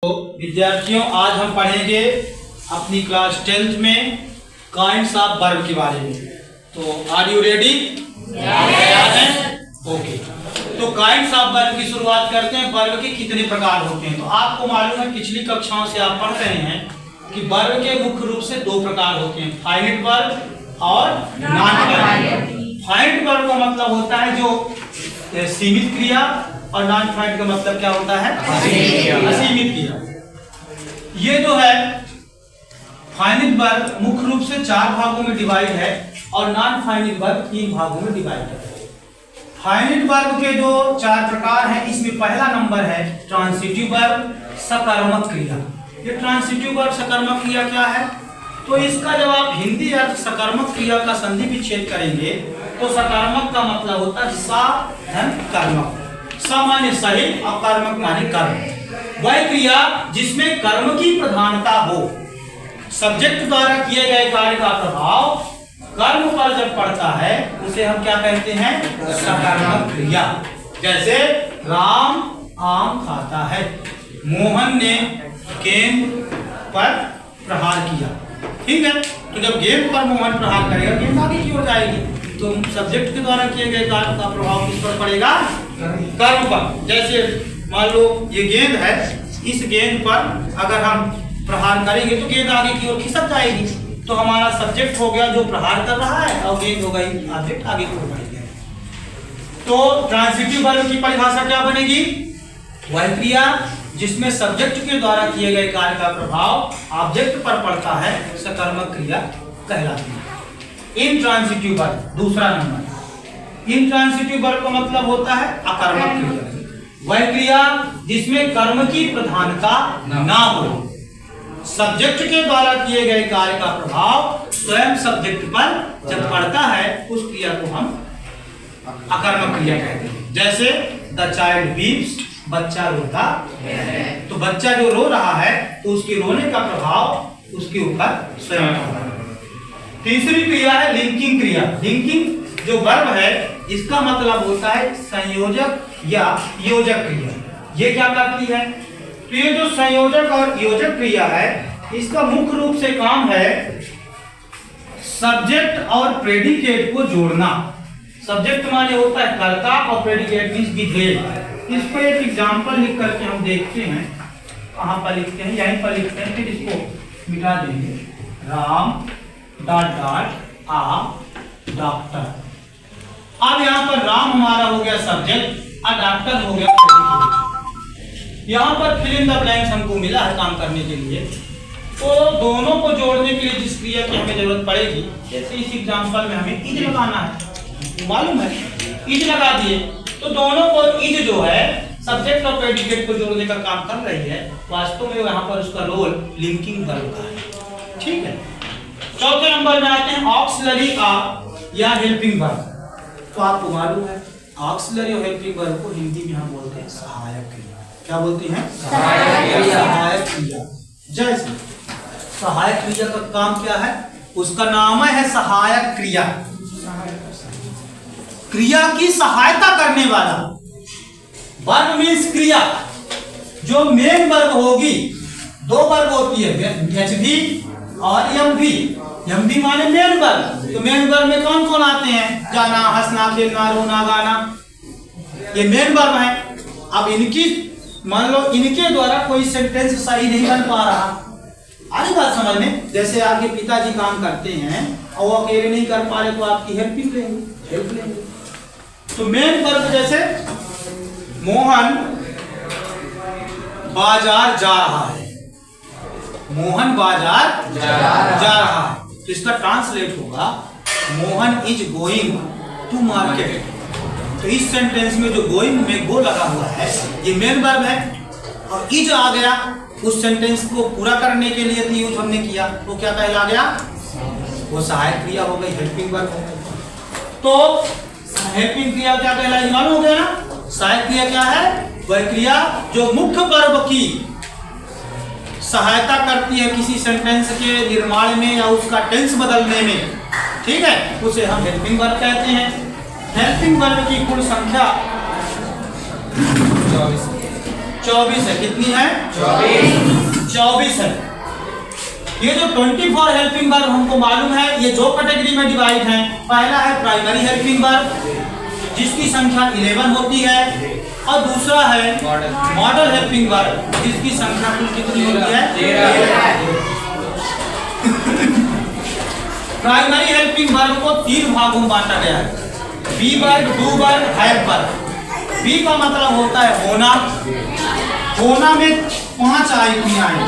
तो विद्यार्थियों, आज हम पढ़ेंगे अपनी क्लास 10th में काइंड्स ऑफ वर्ब के बारे में। तो आर यू रेडी? तैयार हैं? ओके। तो काइंड्स ऑफ वर्ब की शुरुआत करते हैं। वर्ब के कितने प्रकार होते हैं? तो आपको मालूम है, पिछली कक्षाओं से आप पढ़ रहे हैं कि वर्ब के मुख्य रूप से दो प्रकार होते हैं, फाइनाइट वर्ब और नॉन फाइनाइट। फाइनाइट वर्ब का मतलब होता है जो सीमित क्रिया, और नॉन फाइनाइट का मतलब क्या होता है? असीमित क्रिया। ये जो है फाइनाइट वर्ब मुख्य रूप से 4 भागों में डिवाइड है और नॉन फाइनाइट वर्ब 3 भागों में डिवाइड है। फाइनाइट वर्ब के जो 4 प्रकार हैं, इसमें पहला नंबर है ट्रांसिटिव वर्ब, सकर्मक क्रिया। ये ट्रांसिटिव वर्ब सकर्मक क्रिया क्या है? तो इसका जब आप हिंदी अर्थ सकर्मक क्रिया का संधि विच्छेद करेंगे तो सकर्मक का मतलब होता है सा धन कर्मक। सा माने सही और कर्मक माने कर्म। वह क्रिया जिसमें कर्म की प्रधानता हो, सब्जेक्ट द्वारा किए गए कार्य का प्रभाव कर्म पर जब पड़ता है उसे हम क्या कहते हैं? सकर्मक क्रिया। जैसे राम आम खाता है, मोहन ने गेंद पर प्रहार किया। ठीक है, तो जब गेंद पर मोहन प्रहार करेगा, गेंद आगे की ओर जाएगी, तो सब्जेक्ट के द्वारा किए गए कार्य का प्रभाव किस पर पड़ेगा? कर्म पर। जैसे मान लो ये गेंद है, इस गेंद पर अगर हम प्रहार करेंगे तो गेंद आगे की ओर खिसक जाएगी, तो हमारा सब्जेक्ट हो गया जो प्रहार कर रहा है और गेंद हो गई ऑब्जेक्ट आगे की ओर बढ़ गया। तो ट्रांसिटिव वर्ब की परिभाषा क्या बनेगी? वह क्रिया जिसमें सब्जेक्ट के द्वारा किए गए कार्य का प्रभाव ऑब्जेक्ट पर पड़ता है, सकर्मक क्रिया कहलाती है। इंट्रांसिटिव वर्ब दूसरा नंबर। इंट्रांसिटिव वर्ब का मतलब होता है अकर्मक क्रिया। वह क्रिया जिसमें कर्म की प्रधानता ना हो, सब्जेक्ट के द्वारा किए गए कार्य का प्रभाव स्वयं सब्जेक्ट पर जब पड़ता है, उस क्रिया को हम अकर्मक क्रिया कहते हैं। जैसे द चाइल्ड वीप्स, बच्चा रोता है। तो बच्चा जो रो रहा है तो उसके रोने का प्रभाव उसके ऊपर स्वयं पड़ता है। तीसरी क्रिया है लिंकिंग क्रिया। लिंकिंग जो वर्ब है, इसका मतलब होता है संयोजक या योजक क्रिया। ये क्या करती है? तो ये जो संयोजक और योजक क्रिया है, इसका मुख्य रूप से काम है सब्जेक्ट और प्रेडिकेट को जोड़ना। सब्जेक्ट माने होता है कर्ता और प्रेडिकेट मींस विधेय। इस पर एक एग्जांपल लिख करके हम देखते हैं, कहाँ पर लिखते हैं? यहीं पर लिखते हैं, फिर इसको मिटा देंगे। राम डॉट डॉट आ डॉक्टर। अब यहाँ पर राम हमारा हो गया सब्जेक्ट और डॉक्टर हो गया प्रेडिकेट। यहाँ पर फिल इन द ब्लैंक्स हमको मिला है काम करने के लिए। तो दोनों को जोड़ने के लिए जिस क्रिया की हमें जरूरत पड़ेगी, जैसे इस एग्जांपल में हमें इज लगाना है, मालूम है? इज लगा दिए तो दोनों को इज जो है सब्जेक्ट और प्रेडिकेट को जोड़ने का काम कर रही है। वास्तव में यहाँ पर उसका रोल लिंकिंग वर्ब का है। ठीक है, चौथे नंबर में आते हैं ऑक्सिलरी या हेल्पिंग वर्ब। तो आपको मालूम है ऑक्सिलरी और हेल्पिंग वर्ब को हिंदी में हम बोलते हैं सहायक क्रिया। क्या बोलते हैं? सहायक क्रिया। जैसे सहायक क्रिया का काम क्या है? उसका नाम है सहायक क्रिया। क्रिया की सहायता करने वाला वर्ब मीन्स क्रिया। जो मेन वर्ब होगी, 2 वर्ब होती है, एचवी और एमवी। एमवी माने मेन वर्ब। तो मेन वर्ब में कौन कौन आते हैं? जाना, हंसना, खेलना, रोना, गाना, ये मेन वर्ब है। अब इनकी मान लो इनके द्वारा कोई सेंटेंस सही नहीं बन पा रहा, आई बात समझ में? जैसे आपके पिताजी काम करते हैं और वो अकेले नहीं कर पा रहे तो आपकी हेल्प लेंगे। तो मेन वर्ब जैसे मोहन बाजार जा रहा है, मोहन बाजार जा रहा है, तो इसका ट्रांसलेट होगा Mohan is going to market. तो इस सेंटेंस में जो गोइंग में गो लगा हुआ है, ये मेन वर्ब है, और इज आ गया उस सेंटेंस को पूरा करने के लिए यूज हमने किया, तो क्या कहला गया? वो सहायक क्रिया हो गई, हेल्पिंग वर्ब हो गई। तो हेल्पिंग क्रिया क्या कहलाएगी? मालूम हो गया ना? सहायक क्रिया क्या है? वह क्रिया जो मुख्य वर्ब की सहायता करती है किसी सेंटेंस के निर्माण में या उसका टेंस बदलने में। ठीक है, उसे हम हेल्पिंग वर्ब कहते हैं। हेल्पिंग वर्ब की कुल संख्या 24 है। कितनी है? 24 है। ये जो 24 हेल्पिंग वर्ब हमको मालूम है, ये दो कैटेगरी में डिवाइड है। पहला है प्राइमरी हेल्पिंग वर्ब जिसकी संख्या 11 होती है, और दूसरा है मॉडल हेल्पिंग वर्ब जिसकी संख्या कुल कितनी होती है? 13। प्राइमरी हेल्पिंग वर्ब को 3 भागों में बांटा गया है, be verb, do verb, have verb. Be का मतलब होता है होना। होना में 5 आइटमियां हैं,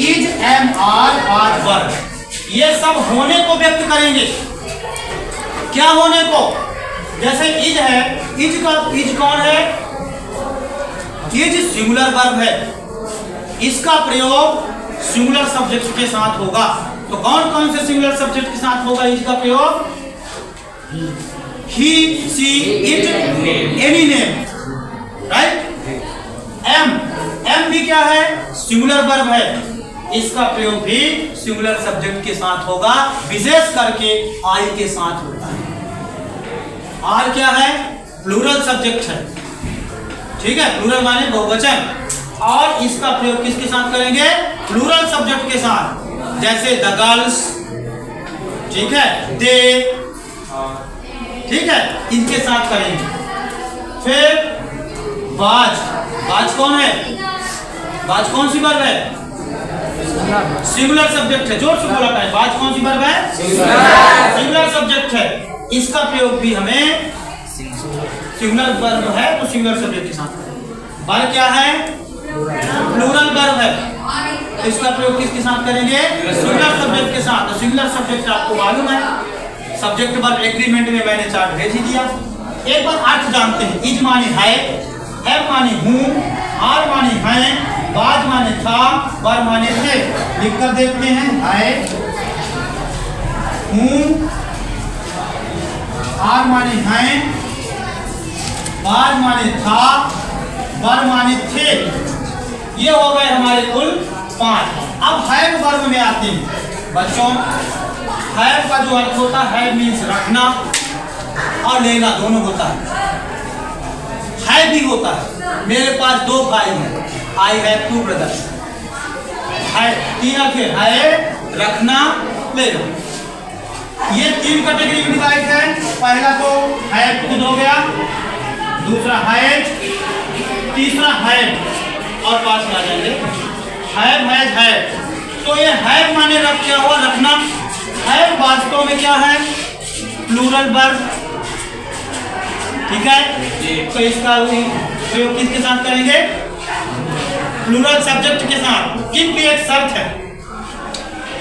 इज, एम, आर वर्ब। ये सब होने को व्यक्त करेंगे। क्या होने को? जैसे इज है, इज कौन है? इज सिंगुलर वर्ब है, इसका प्रयोग सिंगुलर सब्जेक्ट के साथ होगा। तो कौन कौन से सिंगुलर सब्जेक्ट के साथ होगा इज का प्रयोग? He, she, it, any name, right. Am भी क्या है? सिंगुलर वर्ब है, इसका प्रयोग भी सिंगुलर सब्जेक्ट के साथ होगा, विशेष करके आई के साथ होता है। आर क्या है? प्लूरल सब्जेक्ट है, ठीक है, प्लूरल माने बहुवचन, और इसका प्रयोग किसके साथ करेंगे? प्लूरल सब्जेक्ट के साथ। जैसे द गर्ल्स, ठीक है, दे, ठीक है, इनके साथ करेंगे। फिर बाज, बाज कौन है? बाज कौन सी वर्ब है? सिंगुलर सब्जेक्ट है। जोर से बोला है, बाज कौन सी वर्ब है? सिंगुलर सब्जेक्ट है, इसका प्रयोग भी हमें सिंगुलर वर्ब है तो सिंगुलर सब्जेक्ट के साथ। वर्ब क्या है? प्लूरल वर्ब है, इसका प्रयोग किसके साथ करेंगे? सिंगुलर सब्जेक्ट के साथ। तो सिंगुलर सब्जेक्ट आपको मालूम है, सब्जेक्ट वर्ब एग्रीमेंट में मैंने चार्ट भेज ही दिया। एक बार अर्थ जानते हैं। इज माने है, एम माने हूँ, आर माने हैं, बाज माने था, वर्ब माने थे। लिख कर देखते हैं, है, हूँ, आर माने हैं, बाज माने था, वर्ब माने थे। ये हो गए हमारे कुल 5। अब हैव वर्ब में आते हैं बच्चों। हैव का जो अर्थ होता है, हैव मीन्स रखना और लेना दोनों होता है। है भी होता है। मेरे पास 2 भाई हैं, आई हैव 2 ब्रदर्स। है 3 अक्षर, है, रखना, लेना। ये 3 कैटेगरी में डिवाइड है। पहला तो हैव खुद हो गया, दूसरा हैज, तीसरा हैव, और पास में आ जाएंगे हैव, हैज, हैव। तो ये हैव माने रख क्या हुआ? रखना। हैव वास्तव में क्या है? प्लूरल वर्ब, ठीक है। तो इसका प्रयोग किसके साथ करेंगे? प्लूरल सब्जेक्ट के साथ। किंतु एक शर्त है,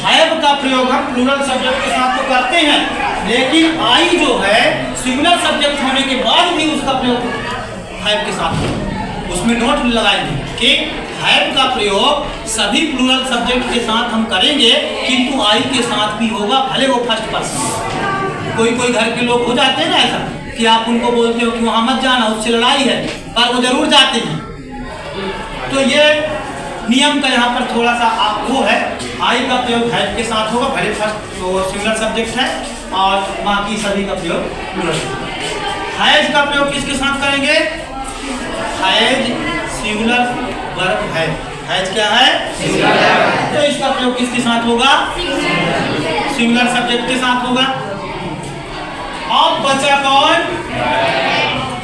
हैव का प्रयोग हम प्लूरल सब्जेक्ट के साथ तो करते हैं, लेकिन आई जो है सिंगुलर सब्जेक्ट होने के बाद भी उसका प्रयोग हैव के साथ, उसमें नोट लगाएंगे कि हैव का प्रयोग सभी प्लूरल सब्जेक्ट के साथ हम करेंगे, किंतु आई के साथ भी होगा, भले वो फर्स्ट पर्सन। कोई कोई घर के लोग हो जाते हैं ना ऐसा कि आप उनको बोलते हो कि वहां मत जाना, उससे लड़ाई है, पर वो जरूर जाते हैं। तो ये नियम का यहाँ पर थोड़ा सा वो है, आई का प्रयोग हैव के साथ होगा, भले फर्स्ट तो सिंगुलर सब्जेक्ट है, और बाकी सभी का प्रयोग प्लूरल। हैज का प्रयोग किसके साथ करेंगे? हैज सिंगुलर वर्ब है। हैज क्या है? तो इसका प्रयोग किसके साथ होगा? सिंगुलर सब्जेक्ट के साथ होगा। अब बचा कौन?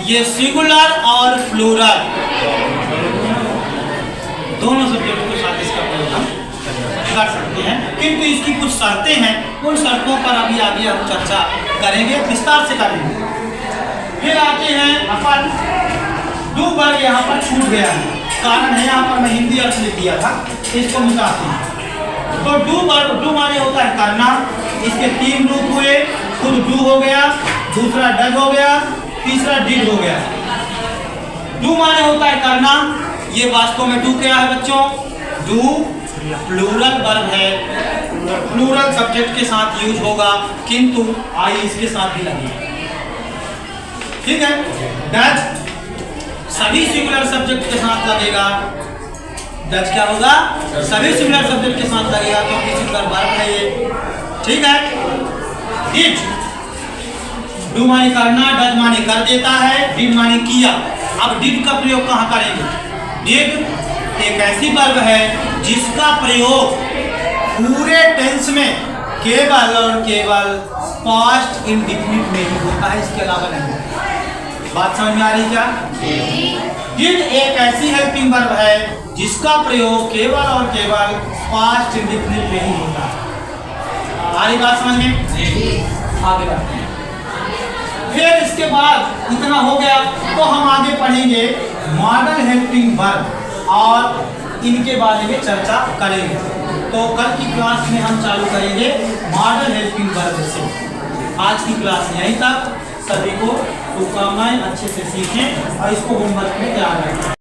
ये सिंगुलर और प्लूरल दोनों सब्जेक्ट के साथ इसका प्रयोग हम कर सकते हैं, किंतु इसकी कुछ शर्तें हैं। उन शर्तों पर अभी आगे हम चर्चा करेंगे, विस्तार से करेंगे। फिर आते हैं अपन डू वर्ब, यहाँ पर छूट गया है, कारण है यहाँ पर मैं हिंदी अर्थ लिख दिया था, इसको मिटाते हैं। तो डू वर्ब, डू माने होता है करना। इसके 3 रूप हुए, खुद डू हो गया, दूसरा डज हो गया, तीसरा डिड हो गया। डू माने होता है करना। ये वास्तव में डू क्या है बच्चों? डू प्लूरल वर्ब है, प्लूरल सब्जेक्ट के साथ यूज होगा, किंतु आई इसके साथ भी लगेगा, ठीक है। डज सभी सिंगुलर सब्जेक्ट के साथ लगेगा। डज क्या होगा? सभी सिंगुलर सब्जेक्ट के साथ लगेगा, क्योंकि सिंगुलर वर्ब है ये, ठीक है। डिड, डू माने करना, डज माने कर देता है, डिड माने किया। अब डिड का प्रयोग कहाँ करेंगे? डिड एक ऐसी वर्ब है जिसका प्रयोग पूरे टेंस में केवल और केवल पास्ट इंडेफिनिट में ही होता है, इसके अलावा नहीं। बात समझ में आ रही क्या? डिड एक ऐसी हेल्पिंग वर्ब है जिसका प्रयोग केवल और केवल पास्ट इंडेफिनिट में ही होता है। आ रही बात समझ में? आगे बढ़ते हैं। फिर इसके बाद इतना हो गया तो हम आगे पढ़ेंगे मॉडल हेल्पिंग वर्ब और इनके बारे में चर्चा करेंगे। तो कल की क्लास में हम चालू करेंगे मॉडल हेल्पिंग वर्ब से। आज की क्लास यहीं तक। सभी को शुभकामनाएं, अच्छे से सीखें और इसको होमवर्क में तैयार रखें।